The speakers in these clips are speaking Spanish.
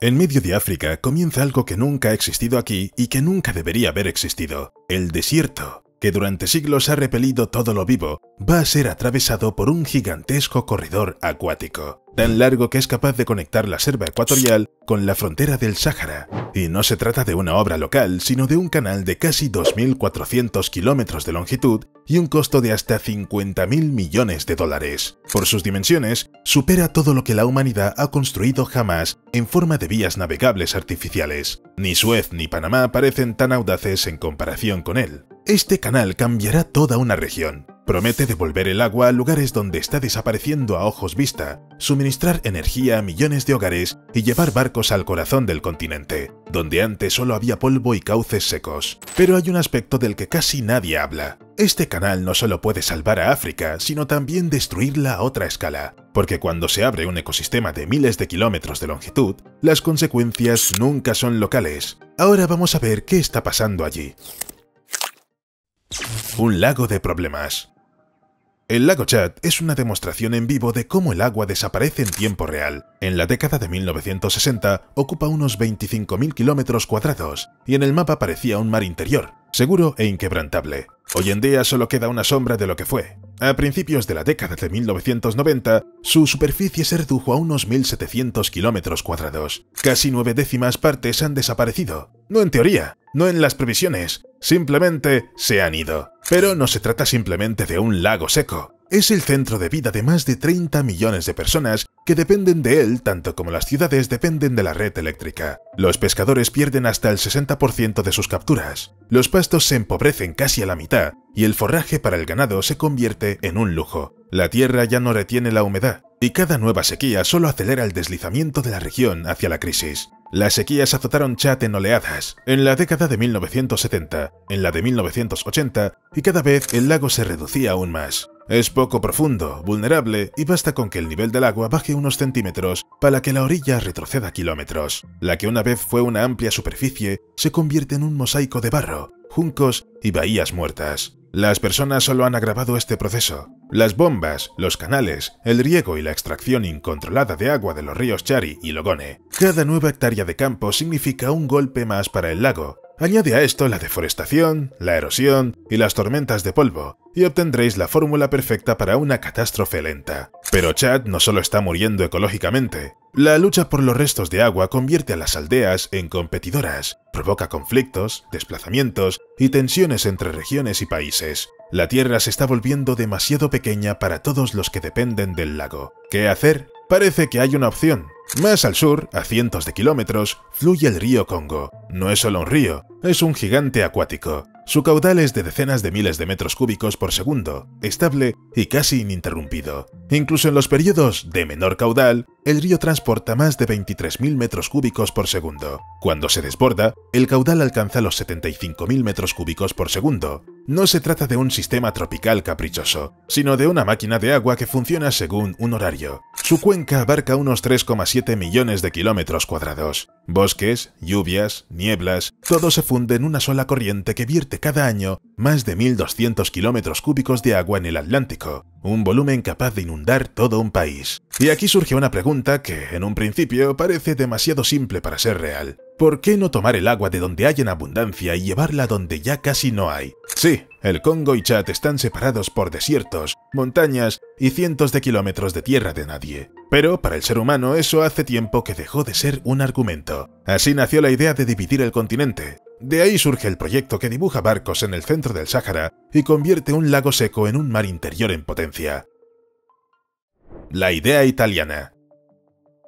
En medio de África comienza algo que nunca ha existido aquí y que nunca debería haber existido: el desierto, que durante siglos ha repelido todo lo vivo, va a ser atravesado por un gigantesco corredor acuático, tan largo que es capaz de conectar la selva ecuatorial con la frontera del Sáhara. Y no se trata de una obra local, sino de un canal de casi 2.400 kilómetros de longitud y un costo de hasta 50.000 millones de dólares. Por sus dimensiones, supera todo lo que la humanidad ha construido jamás en forma de vías navegables artificiales. Ni Suez ni Panamá parecen tan audaces en comparación con él. Este canal cambiará toda una región. Promete devolver el agua a lugares donde está desapareciendo a ojos vista, suministrar energía a millones de hogares y llevar barcos al corazón del continente, donde antes solo había polvo y cauces secos. Pero hay un aspecto del que casi nadie habla. Este canal no solo puede salvar a África, sino también destruirla a otra escala, porque cuando se abre un ecosistema de miles de kilómetros de longitud, las consecuencias nunca son locales. Ahora vamos a ver qué está pasando allí. Un lago de problemas. El lago Chad es una demostración en vivo de cómo el agua desaparece en tiempo real. En la década de 1960 ocupa unos 25.000 kilómetros cuadrados y en el mapa parecía un mar interior, seguro e inquebrantable. Hoy en día solo queda una sombra de lo que fue. A principios de la década de 1990, su superficie se redujo a unos 1.700 kilómetros cuadrados. Casi 9/10 partes han desaparecido. No en teoría, no en las previsiones, simplemente se han ido. Pero no se trata simplemente de un lago seco. Es el centro de vida de más de 30 millones de personas que dependen de él tanto como las ciudades dependen de la red eléctrica. Los pescadores pierden hasta el 60% de sus capturas. Los pastos se empobrecen casi a la mitad y el forraje para el ganado se convierte en un lujo. La tierra ya no retiene la humedad y cada nueva sequía solo acelera el deslizamiento de la región hacia la crisis. Las sequías azotaron Chad en oleadas, en la década de 1970, en la de 1980, y cada vez el lago se reducía aún más. Es poco profundo, vulnerable, y basta con que el nivel del agua baje unos centímetros para que la orilla retroceda kilómetros. La que una vez fue una amplia superficie se convierte en un mosaico de barro, juncos y bahías muertas. Las personas solo han agravado este proceso. Las bombas, los canales, el riego y la extracción incontrolada de agua de los ríos Chari y Logone. Cada nueva hectárea de campo significa un golpe más para el lago. Añade a esto la deforestación, la erosión y las tormentas de polvo, y obtendréis la fórmula perfecta para una catástrofe lenta. Pero Chad no solo está muriendo ecológicamente. La lucha por los restos de agua convierte a las aldeas en competidoras, provoca conflictos, desplazamientos y tensiones entre regiones y países. La tierra se está volviendo demasiado pequeña para todos los que dependen del lago. ¿Qué hacer? Parece que hay una opción. Más al sur, a cientos de kilómetros, fluye el río Congo. No es solo un río, es un gigante acuático. Su caudal es de decenas de miles de metros cúbicos por segundo, estable y casi ininterrumpido. Incluso en los periodos de menor caudal, el río transporta más de 23.000 metros cúbicos por segundo. Cuando se desborda, el caudal alcanza los 75.000 metros cúbicos por segundo. No se trata de un sistema tropical caprichoso, sino de una máquina de agua que funciona según un horario. Su cuenca abarca unos 3,7 millones de kilómetros cuadrados. Bosques, lluvias, nieblas, todo se funde en una sola corriente que vierte cada año más de 1.200 kilómetros cúbicos de agua en el Atlántico, un volumen capaz de inundar todo un país. Y aquí surge una pregunta que, en un principio, parece demasiado simple para ser real. ¿Por qué no tomar el agua de donde hay en abundancia y llevarla donde ya casi no hay? Sí, el Congo y Chad están separados por desiertos, montañas y cientos de kilómetros de tierra de nadie. Pero para el ser humano eso hace tiempo que dejó de ser un argumento. Así nació la idea de dividir el continente. De ahí surge el proyecto que dibuja barcos en el centro del Sáhara y convierte un lago seco en un mar interior en potencia. La idea italiana.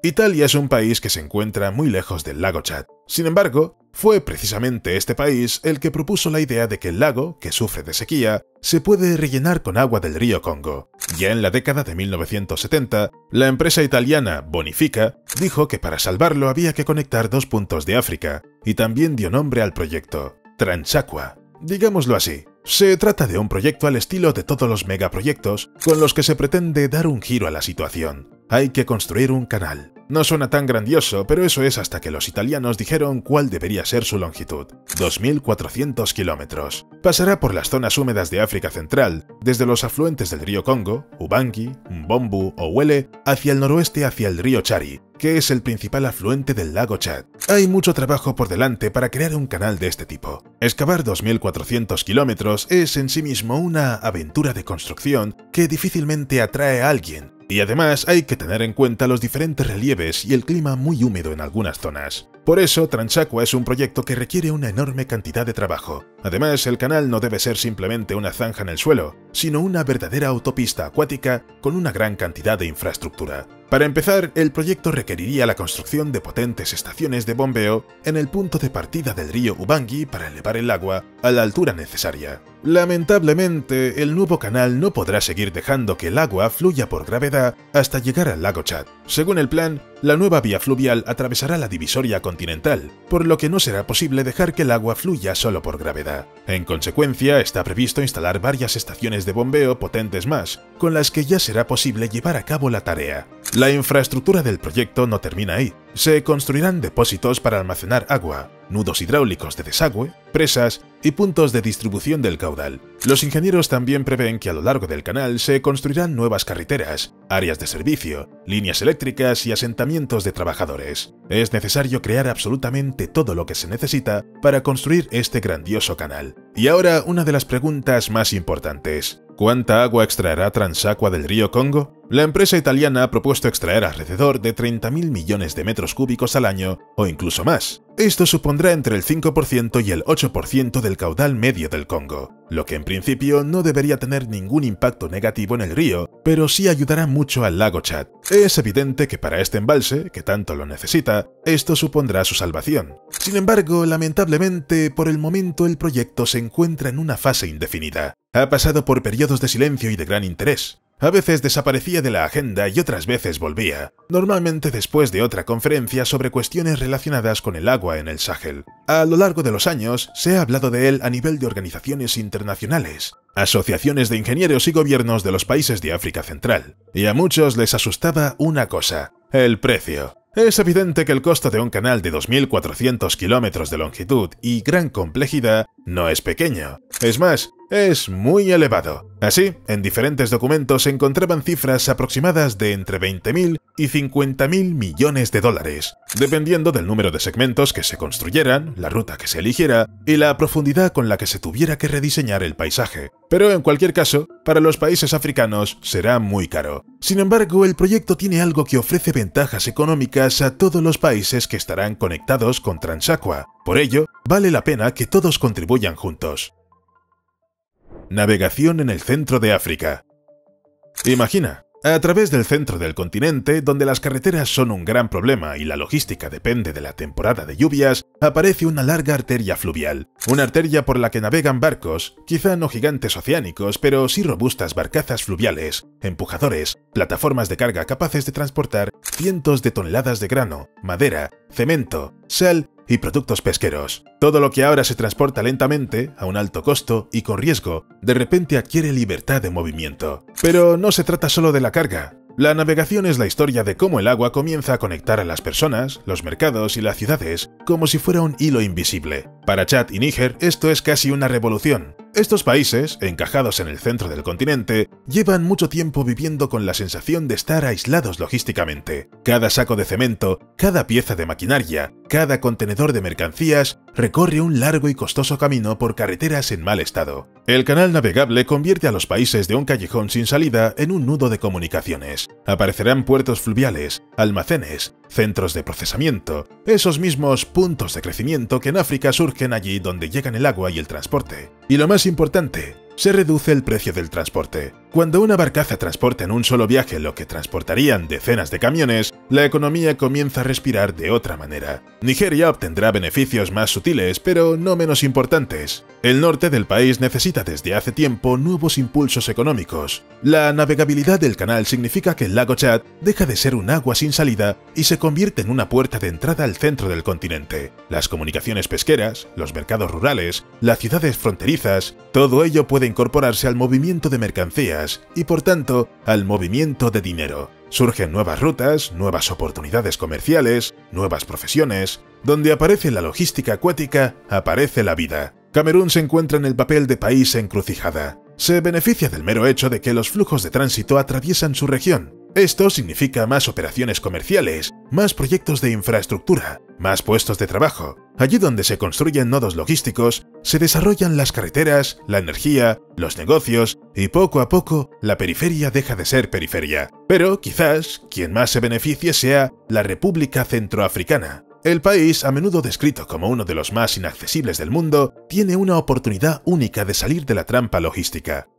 Italia es un país que se encuentra muy lejos del lago Chad. Sin embargo, fue precisamente este país el que propuso la idea de que el lago, que sufre de sequía, se puede rellenar con agua del río Congo. Ya en la década de 1970, la empresa italiana Bonifica dijo que para salvarlo había que conectar dos puntos de África, y también dio nombre al proyecto, Transaqua. Digámoslo así, se trata de un proyecto al estilo de todos los megaproyectos con los que se pretende dar un giro a la situación. Hay que construir un canal. No suena tan grandioso, pero eso es hasta que los italianos dijeron cuál debería ser su longitud: 2.400 kilómetros. Pasará por las zonas húmedas de África Central, desde los afluentes del río Congo, Ubangi, Mbombu o Wele, hacia el noroeste hacia el río Chari, que es el principal afluente del lago Chad. Hay mucho trabajo por delante para crear un canal de este tipo. Excavar 2.400 kilómetros es en sí mismo una aventura de construcción que difícilmente atrae a alguien, y además hay que tener en cuenta los diferentes relieves y el clima muy húmedo en algunas zonas. Por eso, Transaqua es un proyecto que requiere una enorme cantidad de trabajo. Además, el canal no debe ser simplemente una zanja en el suelo, sino una verdadera autopista acuática con una gran cantidad de infraestructura. Para empezar, el proyecto requeriría la construcción de potentes estaciones de bombeo en el punto de partida del río Ubangi para elevar el agua a la altura necesaria. Lamentablemente, el nuevo canal no podrá seguir dejando que el agua fluya por gravedad hasta llegar al lago Chad. Según el plan, la nueva vía fluvial atravesará la divisoria continental, por lo que no será posible dejar que el agua fluya solo por gravedad. En consecuencia, está previsto instalar varias estaciones de bombeo potentes más, con las que ya será posible llevar a cabo la tarea. La infraestructura del proyecto no termina ahí. Se construirán depósitos para almacenar agua, nudos hidráulicos de desagüe, presas y puntos de distribución del caudal. Los ingenieros también prevén que a lo largo del canal se construirán nuevas carreteras, áreas de servicio, líneas eléctricas y asentamientos de trabajadores. Es necesario crear absolutamente todo lo que se necesita para construir este grandioso canal. Y ahora una de las preguntas más importantes: ¿cuánta agua extraerá Transaqua del río Congo? La empresa italiana ha propuesto extraer alrededor de 30.000 millones de metros cúbicos al año, o incluso más. Esto supondrá entre el 5% y el 8% del caudal medio del Congo, lo que en principio no debería tener ningún impacto negativo en el río, pero sí ayudará mucho al lago Chad. Es evidente que para este embalse, que tanto lo necesita, esto supondrá su salvación. Sin embargo, lamentablemente, por el momento el proyecto se encuentra en una fase indefinida. Ha pasado por periodos de silencio y de gran interés. A veces desaparecía de la agenda y otras veces volvía, normalmente después de otra conferencia sobre cuestiones relacionadas con el agua en el Sahel. A lo largo de los años, se ha hablado de él a nivel de organizaciones internacionales, asociaciones de ingenieros y gobiernos de los países de África Central, y a muchos les asustaba una cosa: el precio. Es evidente que el costo de un canal de 2.400 kilómetros de longitud y gran complejidad no es pequeño. Es más, es muy elevado. Así, en diferentes documentos se encontraban cifras aproximadas de entre 20.000 y 50.000 millones de dólares, dependiendo del número de segmentos que se construyeran, la ruta que se eligiera y la profundidad con la que se tuviera que rediseñar el paisaje. Pero en cualquier caso, para los países africanos será muy caro. Sin embargo, el proyecto tiene algo que ofrece ventajas económicas a todos los países que estarán conectados con Transaqua. Por ello, vale la pena que todos contribuyan juntos. Navegación en el centro de África. Imagina, a través del centro del continente, donde las carreteras son un gran problema y la logística depende de la temporada de lluvias, aparece una larga arteria fluvial. Una arteria por la que navegan barcos, quizá no gigantes oceánicos, pero sí robustas barcazas fluviales, empujadores, plataformas de carga capaces de transportar cientos de toneladas de grano, madera, cemento, sal y productos pesqueros. Todo lo que ahora se transporta lentamente, a un alto costo y con riesgo, de repente adquiere libertad de movimiento. Pero no se trata solo de la carga. La navegación es la historia de cómo el agua comienza a conectar a las personas, los mercados y las ciudades, como si fuera un hilo invisible. Para Chad y Níger esto es casi una revolución. Estos países, encajados en el centro del continente, llevan mucho tiempo viviendo con la sensación de estar aislados logísticamente. Cada saco de cemento, cada pieza de maquinaria, cada contenedor de mercancías recorre un largo y costoso camino por carreteras en mal estado. El canal navegable convierte a los países de un callejón sin salida en un nudo de comunicaciones. Aparecerán puertos fluviales, almacenes, centros de procesamiento, esos mismos puntos de crecimiento que en África surgen allí donde llegan el agua y el transporte. Y lo más importante, se reduce el precio del transporte. Cuando una barcaza transporta en un solo viaje lo que transportarían decenas de camiones, la economía comienza a respirar de otra manera. Nigeria obtendrá beneficios más sutiles, pero no menos importantes. El norte del país necesita desde hace tiempo nuevos impulsos económicos. La navegabilidad del canal significa que el lago Chad deja de ser un agua sin salida y se convierte en una puerta de entrada al centro del continente. Las comunicaciones pesqueras, los mercados rurales, las ciudades fronterizas, todo ello puede incorporarse al movimiento de mercancías y por tanto al movimiento de dinero. Surgen nuevas rutas, nuevas oportunidades comerciales, nuevas profesiones. Donde aparece la logística acuática, aparece la vida. Camerún se encuentra en el papel de país encrucijada. Se beneficia del mero hecho de que los flujos de tránsito atraviesan su región. Esto significa más operaciones comerciales, más proyectos de infraestructura, más puestos de trabajo. Allí donde se construyen nodos logísticos, se desarrollan las carreteras, la energía, los negocios y poco a poco la periferia deja de ser periferia. Pero quizás quien más se beneficie sea la República Centroafricana. El país, a menudo descrito como uno de los más inaccesibles del mundo, tiene una oportunidad única de salir de la trampa logística.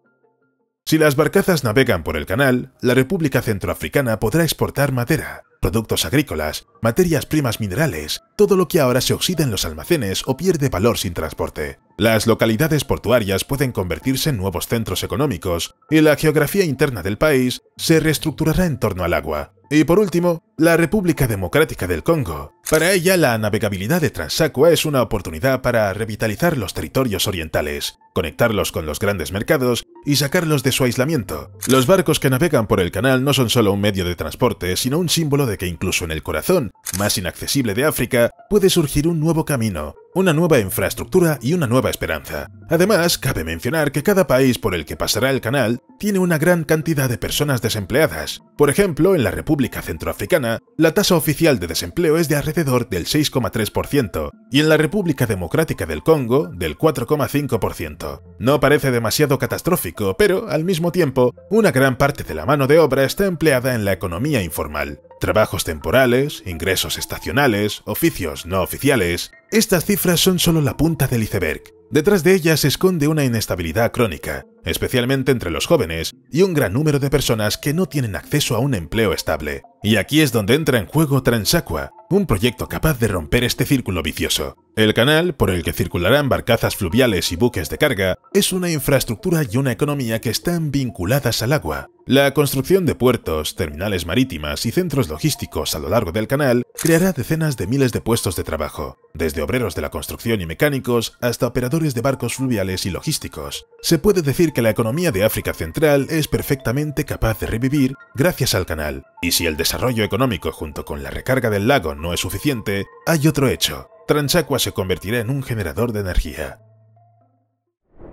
Si las barcazas navegan por el canal, la República Centroafricana podrá exportar madera, productos agrícolas, materias primas minerales, todo lo que ahora se oxida en los almacenes o pierde valor sin transporte. Las localidades portuarias pueden convertirse en nuevos centros económicos y la geografía interna del país se reestructurará en torno al agua. Y por último, la República Democrática del Congo. Para ella, la navegabilidad de Transaqua es una oportunidad para revitalizar los territorios orientales, conectarlos con los grandes mercados y sacarlos de su aislamiento. Los barcos que navegan por el canal no son solo un medio de transporte, sino un símbolo de que incluso en el corazón más inaccesible de África puede surgir un nuevo camino, una nueva infraestructura y una nueva esperanza. Además, cabe mencionar que cada país por el que pasará el canal tiene una gran cantidad de personas desempleadas. Por ejemplo, en la República Centroafricana, la tasa oficial de desempleo es de alrededor del 6,3% y en la República Democrática del Congo del 4,5%. No parece demasiado catastrófico, pero, al mismo tiempo, una gran parte de la mano de obra está empleada en la economía informal. Trabajos temporales, ingresos estacionales, oficios no oficiales. Estas cifras son solo la punta del iceberg. Detrás de ellas se esconde una inestabilidad crónica, especialmente entre los jóvenes, y un gran número de personas que no tienen acceso a un empleo estable. Y aquí es donde entra en juego Transaqua, un proyecto capaz de romper este círculo vicioso. El canal, por el que circularán barcazas fluviales y buques de carga, es una infraestructura y una economía que están vinculadas al agua. La construcción de puertos, terminales marítimas y centros logísticos a lo largo del canal creará decenas de miles de puestos de trabajo, desde obreros de la construcción y mecánicos hasta operadores de barcos fluviales y logísticos. Se puede decir que la economía de África Central es perfectamente capaz de revivir gracias al canal. Y si el desarrollo económico junto con la recarga del lago no es suficiente, hay otro hecho. Transaqua se convertirá en un generador de energía.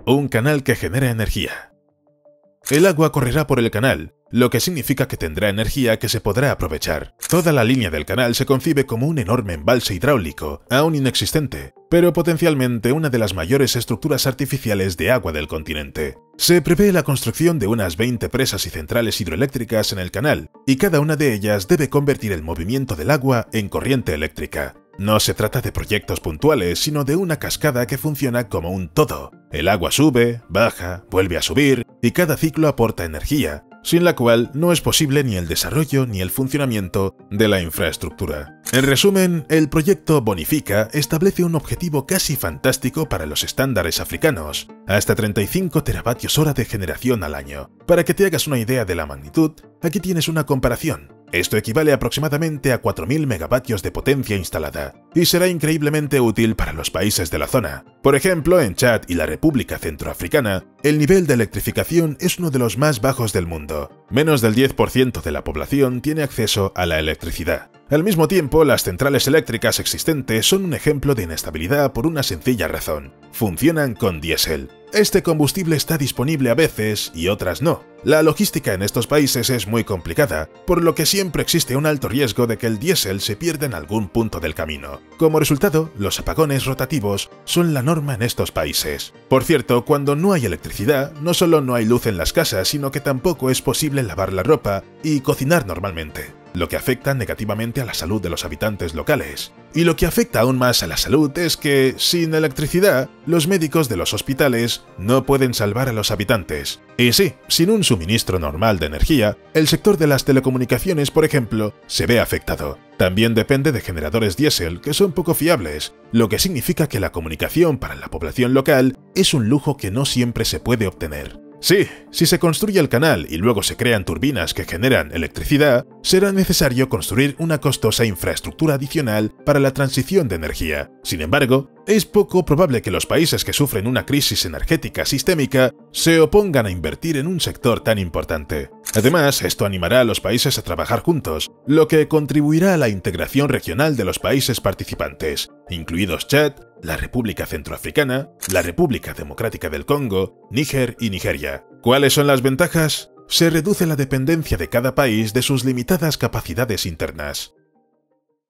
Un canal que genera energía. El agua correrá por el canal, lo que significa que tendrá energía que se podrá aprovechar. Toda la línea del canal se concibe como un enorme embalse hidráulico, aún inexistente, pero potencialmente una de las mayores estructuras artificiales de agua del continente. Se prevé la construcción de unas 20 presas y centrales hidroeléctricas en el canal, y cada una de ellas debe convertir el movimiento del agua en corriente eléctrica. No se trata de proyectos puntuales, sino de una cascada que funciona como un todo. El agua sube, baja, vuelve a subir, y cada ciclo aporta energía, sin la cual no es posible ni el desarrollo ni el funcionamiento de la infraestructura. En resumen, el proyecto Bonifica establece un objetivo casi fantástico para los estándares africanos, hasta 35 teravatios hora de generación al año. Para que te hagas una idea de la magnitud, aquí tienes una comparación. Esto equivale aproximadamente a 4.000 megavatios de potencia instalada, y será increíblemente útil para los países de la zona. Por ejemplo, en Chad y la República Centroafricana, el nivel de electrificación es uno de los más bajos del mundo. Menos del 10% de la población tiene acceso a la electricidad. Al mismo tiempo, las centrales eléctricas existentes son un ejemplo de inestabilidad por una sencilla razón. Funcionan con diésel. Este combustible está disponible a veces y otras no. La logística en estos países es muy complicada, por lo que siempre existe un alto riesgo de que el diésel se pierda en algún punto del camino. Como resultado, los apagones rotativos son la norma en estos países. Por cierto, cuando no hay electricidad, no solo no hay luz en las casas, sino que tampoco es posible lavar la ropa y cocinar normalmente, lo que afecta negativamente a la salud de los habitantes locales. Y lo que afecta aún más a la salud es que, sin electricidad, los médicos de los hospitales no pueden salvar a los habitantes. Y sí, sin un suministro normal de energía, el sector de las telecomunicaciones, por ejemplo, se ve afectado. También depende de generadores diésel que son poco fiables, lo que significa que la comunicación para la población local es un lujo que no siempre se puede obtener. Sí, si se construye el canal y luego se crean turbinas que generan electricidad, será necesario construir una costosa infraestructura adicional para la transición de energía. Sin embargo, es poco probable que los países que sufren una crisis energética sistémica se opongan a invertir en un sector tan importante. Además, esto animará a los países a trabajar juntos, lo que contribuirá a la integración regional de los países participantes, incluidos Chad, la República Centroafricana, la República Democrática del Congo, Níger y Nigeria. ¿Cuáles son las ventajas? Se reduce la dependencia de cada país de sus limitadas capacidades internas.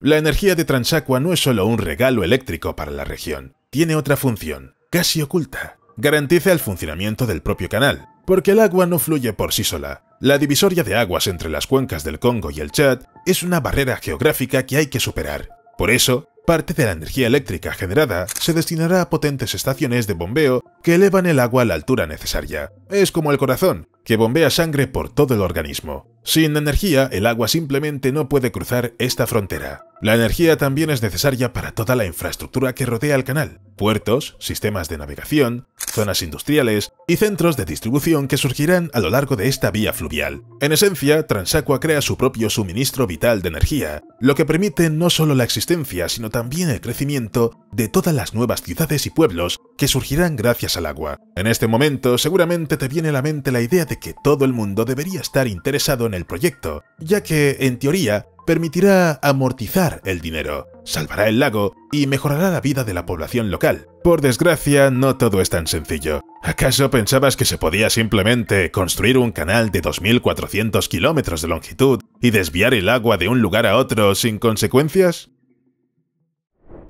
La energía de Transaqua no es solo un regalo eléctrico para la región, tiene otra función, casi oculta. Garantiza el funcionamiento del propio canal, porque el agua no fluye por sí sola. La divisoria de aguas entre las cuencas del Congo y el Chad es una barrera geográfica que hay que superar. Por eso, parte de la energía eléctrica generada se destinará a potentes estaciones de bombeo que elevan el agua a la altura necesaria. Es como el corazón, que bombea sangre por todo el organismo. Sin energía, el agua simplemente no puede cruzar esta frontera. La energía también es necesaria para toda la infraestructura que rodea el canal: puertos, sistemas de navegación, zonas industriales y centros de distribución que surgirán a lo largo de esta vía fluvial. En esencia, Transaqua crea su propio suministro vital de energía, lo que permite no solo la existencia, sino también el crecimiento de todas las nuevas ciudades y pueblos que surgirán gracias al agua. En este momento, seguramente te viene a la mente la idea de que todo el mundo debería estar interesado en el proyecto, ya que, en teoría, permitirá amortizar el dinero, salvará el lago y mejorará la vida de la población local. Por desgracia, no todo es tan sencillo. ¿Acaso pensabas que se podía simplemente construir un canal de 2.400 kilómetros de longitud y desviar el agua de un lugar a otro sin consecuencias?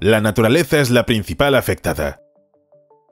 La naturaleza es la principal afectada.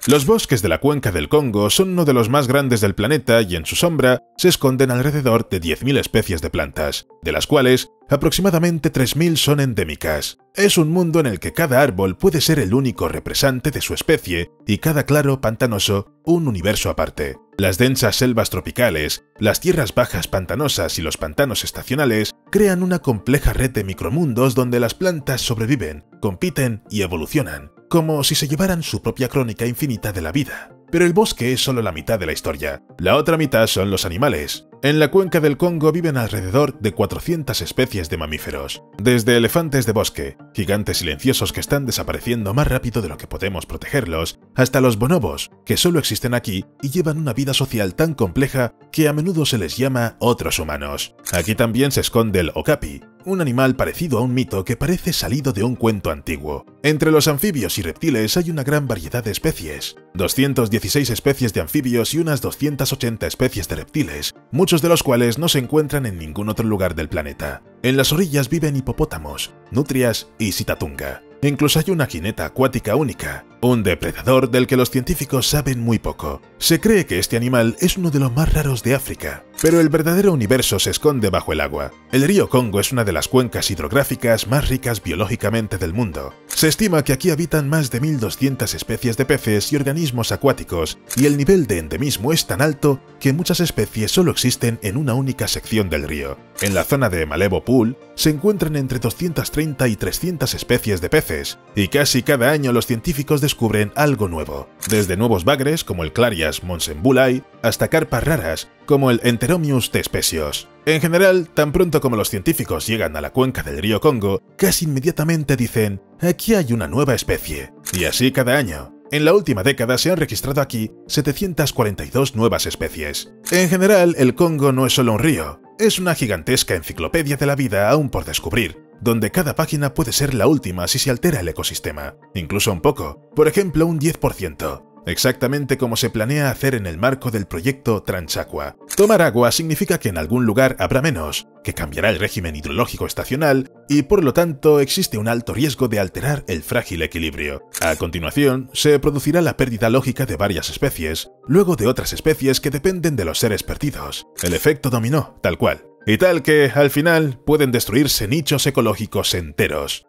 Los bosques de la cuenca del Congo son uno de los más grandes del planeta y en su sombra se esconden alrededor de 10.000 especies de plantas, de las cuales aproximadamente 3.000 son endémicas. Es un mundo en el que cada árbol puede ser el único representante de su especie y cada claro pantanoso un universo aparte. Las densas selvas tropicales, las tierras bajas pantanosas y los pantanos estacionales crean una compleja red de micromundos donde las plantas sobreviven, compiten y evolucionan, como si se llevaran su propia crónica infinita de la vida. Pero el bosque es solo la mitad de la historia. La otra mitad son los animales. En la cuenca del Congo viven alrededor de 400 especies de mamíferos, desde elefantes de bosque, gigantes silenciosos que están desapareciendo más rápido de lo que podemos protegerlos, hasta los bonobos, que solo existen aquí y llevan una vida social tan compleja que a menudo se les llama otros humanos. Aquí también se esconde el okapi, un animal parecido a un mito que parece salido de un cuento antiguo. Entre los anfibios y reptiles hay una gran variedad de especies, 216 especies de anfibios y unas 280 especies de reptiles, muchos de los cuales no se encuentran en ningún otro lugar del planeta. En las orillas viven hipopótamos, nutrias y sitatunga. Incluso hay una jineta acuática única, un depredador del que los científicos saben muy poco. Se cree que este animal es uno de los más raros de África, pero el verdadero universo se esconde bajo el agua. El río Congo es una de las cuencas hidrográficas más ricas biológicamente del mundo. Se estima que aquí habitan más de 1.200 especies de peces y organismos acuáticos, y el nivel de endemismo es tan alto que muchas especies solo existen en una única sección del río. En la zona de Malebo Pool se encuentran entre 230 y 300 especies de peces, y casi cada año los científicos descubren algo nuevo, desde nuevos bagres como el Clarias monsembulai hasta carpas raras como el Enteromius thespesios. En general, tan pronto como los científicos llegan a la cuenca del río Congo, casi inmediatamente dicen «aquí hay una nueva especie», y así cada año. En la última década se han registrado aquí 742 nuevas especies. En general, el Congo no es solo un río, es una gigantesca enciclopedia de la vida aún por descubrir, donde cada página puede ser la última si se altera el ecosistema, incluso un poco, por ejemplo un 10%. Exactamente como se planea hacer en el marco del proyecto Transaqua. Tomar agua significa que en algún lugar habrá menos, que cambiará el régimen hidrológico estacional y por lo tanto existe un alto riesgo de alterar el frágil equilibrio. A continuación, se producirá la pérdida lógica de varias especies, luego de otras especies que dependen de los seres perdidos. El efecto dominó, tal cual. Y tal que, al final, pueden destruirse nichos ecológicos enteros.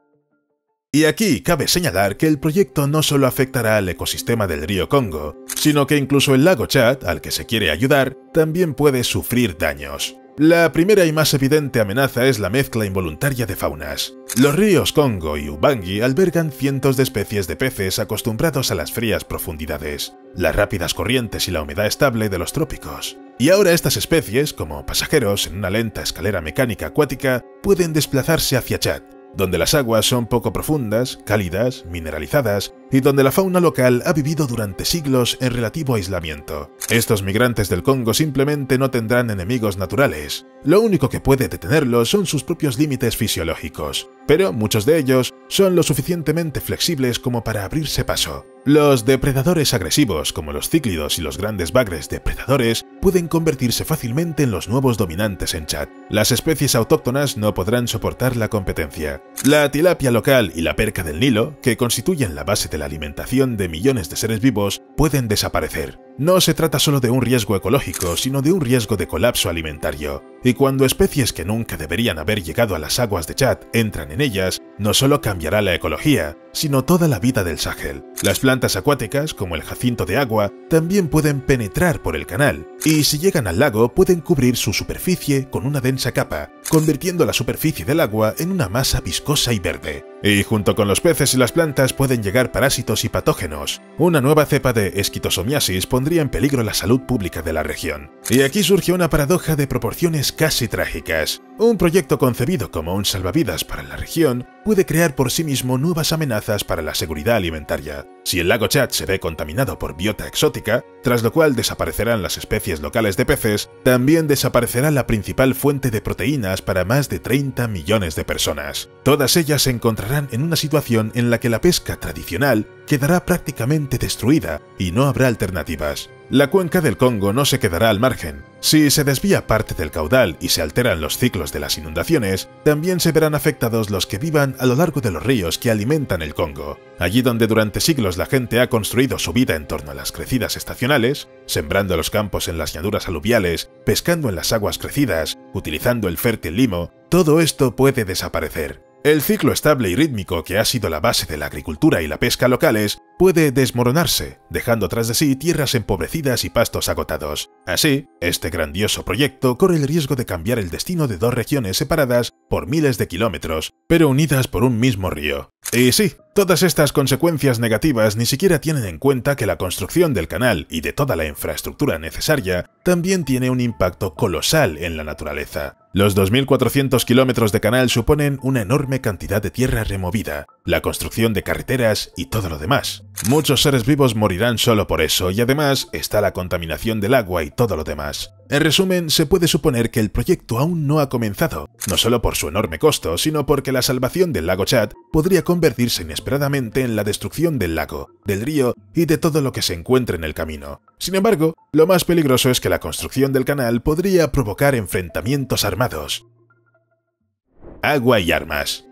Y aquí cabe señalar que el proyecto no solo afectará al ecosistema del río Congo, sino que incluso el lago Chad, al que se quiere ayudar, también puede sufrir daños. La primera y más evidente amenaza es la mezcla involuntaria de faunas. Los ríos Congo y Ubangi albergan cientos de especies de peces acostumbrados a las frías profundidades, las rápidas corrientes y la humedad estable de los trópicos. Y ahora estas especies, como pasajeros en una lenta escalera mecánica acuática, pueden desplazarse hacia Chad, donde las aguas son poco profundas, cálidas, mineralizadas y donde la fauna local ha vivido durante siglos en relativo aislamiento. Estos migrantes del Congo simplemente no tendrán enemigos naturales. Lo único que puede detenerlos son sus propios límites fisiológicos, pero muchos de ellos son lo suficientemente flexibles como para abrirse paso. Los depredadores agresivos, como los cíclidos y los grandes bagres depredadores, pueden convertirse fácilmente en los nuevos dominantes en Chad. Las especies autóctonas no podrán soportar la competencia. La tilapia local y la perca del Nilo, que constituyen la base de la alimentación de millones de seres vivos, pueden desaparecer. No se trata solo de un riesgo ecológico, sino de un riesgo de colapso alimentario. Y cuando especies que nunca deberían haber llegado a las aguas de Chad entran en ellas, no solo cambiará la ecología, sino toda la vida del Sahel. Las plantas acuáticas, como el jacinto de agua, también pueden penetrar por el canal, y si llegan al lago pueden cubrir su superficie con una densa capa, convirtiendo la superficie del agua en una masa viscosa y verde. Y junto con los peces y las plantas pueden llegar parásitos y patógenos. Una nueva cepa de esquistosomiasis pondría en peligro la salud pública de la región. Y aquí surge una paradoja de proporciones casi trágicas. Un proyecto concebido como un salvavidas para la región puede crear por sí mismo nuevas amenazas para la seguridad alimentaria. Si el lago Chad se ve contaminado por biota exótica, tras lo cual desaparecerán las especies locales de peces, también desaparecerá la principal fuente de proteínas para más de 30 millones de personas. Todas ellas se encontrarán en una situación en la que la pesca tradicional quedará prácticamente destruida y no habrá alternativas. La cuenca del Congo no se quedará al margen. Si se desvía parte del caudal y se alteran los ciclos de las inundaciones, también se verán afectados los que vivan a lo largo de los ríos que alimentan el Congo. Allí donde durante siglos la gente ha construido su vida en torno a las crecidas estacionales, sembrando los campos en las llanuras aluviales, pescando en las aguas crecidas, utilizando el fértil limo, todo esto puede desaparecer. El ciclo estable y rítmico que ha sido la base de la agricultura y la pesca locales puede desmoronarse, dejando tras de sí tierras empobrecidas y pastos agotados. Así, este grandioso proyecto corre el riesgo de cambiar el destino de dos regiones separadas por miles de kilómetros, pero unidas por un mismo río. Y sí, todas estas consecuencias negativas ni siquiera tienen en cuenta que la construcción del canal y de toda la infraestructura necesaria también tiene un impacto colosal en la naturaleza. Los 2.400 kilómetros de canal suponen una enorme cantidad de tierra removida, la construcción de carreteras y todo lo demás. Muchos seres vivos morirán solo por eso y además está la contaminación del agua y todo lo demás. En resumen, se puede suponer que el proyecto aún no ha comenzado, no solo por su enorme costo, sino porque la salvación del lago Chad podría convertirse inesperadamente en la destrucción del lago, del río y de todo lo que se encuentre en el camino. Sin embargo, lo más peligroso es que la construcción del canal podría provocar enfrentamientos armados. Agua y armas.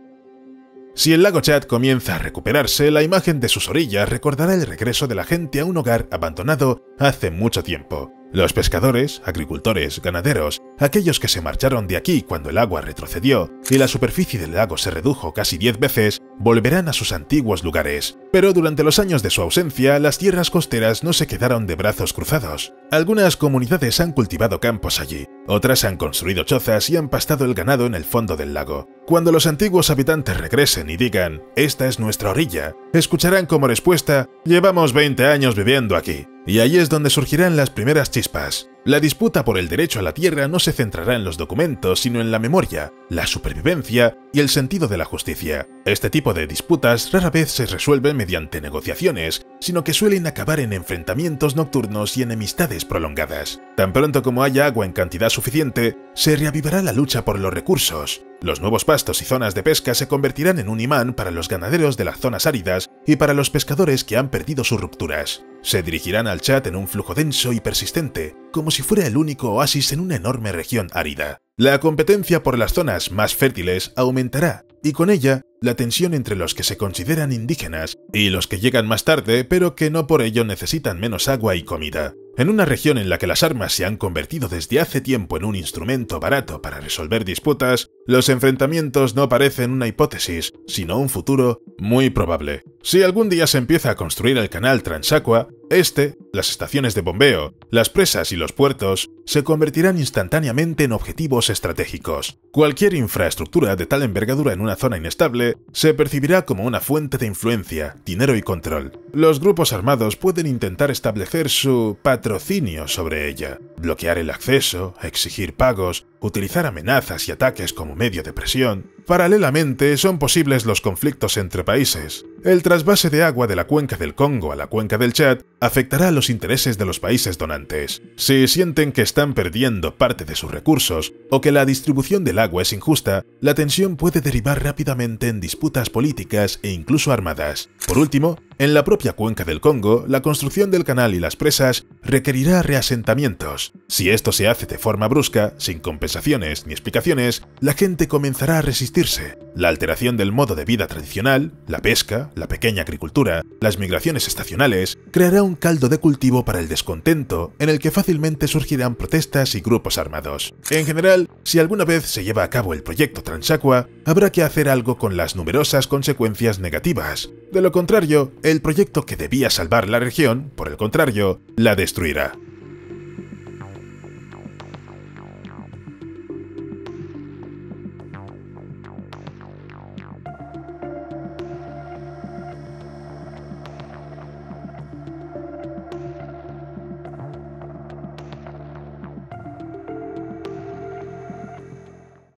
Si el lago Chad comienza a recuperarse, la imagen de sus orillas recordará el regreso de la gente a un hogar abandonado hace mucho tiempo. Los pescadores, agricultores, ganaderos, aquellos que se marcharon de aquí cuando el agua retrocedió y la superficie del lago se redujo casi 10 veces, volverán a sus antiguos lugares. Pero durante los años de su ausencia, las tierras costeras no se quedaron de brazos cruzados. Algunas comunidades han cultivado campos allí, otras han construido chozas y han pastado el ganado en el fondo del lago. Cuando los antiguos habitantes regresen y digan «Esta es nuestra orilla», escucharán como respuesta «Llevamos 20 años viviendo aquí». Y ahí es donde surgirán las primeras chispas. La disputa por el derecho a la tierra no se centrará en los documentos, sino en la memoria, la supervivencia y el sentido de la justicia. Este tipo de disputas rara vez se resuelven mediante negociaciones, sino que suelen acabar en enfrentamientos nocturnos y enemistades prolongadas. Tan pronto como haya agua en cantidad suficiente, se reavivará la lucha por los recursos. Los nuevos pastos y zonas de pesca se convertirán en un imán para los ganaderos de las zonas áridas y para los pescadores que han perdido sus rupturas. Se dirigirán al Chad en un flujo denso y persistente, como si fuera el único oasis en una enorme región árida. La competencia por las zonas más fértiles aumentará, y con ella, la tensión entre los que se consideran indígenas y los que llegan más tarde, pero que no por ello necesitan menos agua y comida. En una región en la que las armas se han convertido desde hace tiempo en un instrumento barato para resolver disputas, los enfrentamientos no parecen una hipótesis, sino un futuro muy probable. Si algún día se empieza a construir el canal Transaqua, este las estaciones de bombeo, las presas y los puertos se convertirán instantáneamente en objetivos estratégicos. Cualquier infraestructura de tal envergadura en una zona inestable se percibirá como una fuente de influencia, dinero y control. Los grupos armados pueden intentar establecer su patrocinio sobre ella, bloquear el acceso, exigir pagos, utilizar amenazas y ataques como medio de presión. Paralelamente, son posibles los conflictos entre países. El trasvase de agua de la cuenca del Congo a la cuenca del Chad afectará a los intereses de los países donantes. Si sienten que están perdiendo parte de sus recursos o que la distribución del agua es injusta, la tensión puede derivar rápidamente en disputas políticas e incluso armadas. Por último, en la propia cuenca del Congo, la construcción del canal y las presas requerirá reasentamientos. Si esto se hace de forma brusca, sin compensaciones ni explicaciones, la gente comenzará a resistirse. La alteración del modo de vida tradicional, la pesca, la pequeña agricultura, las migraciones estacionales, creará un caldo de cultivo para el descontento, en el que fácilmente surgirán protestas y grupos armados. En general, si alguna vez se lleva a cabo el proyecto Transaqua, habrá que hacer algo con las numerosas consecuencias negativas. De lo contrario, el proyecto que debía salvar la región, por el contrario, la destruirá.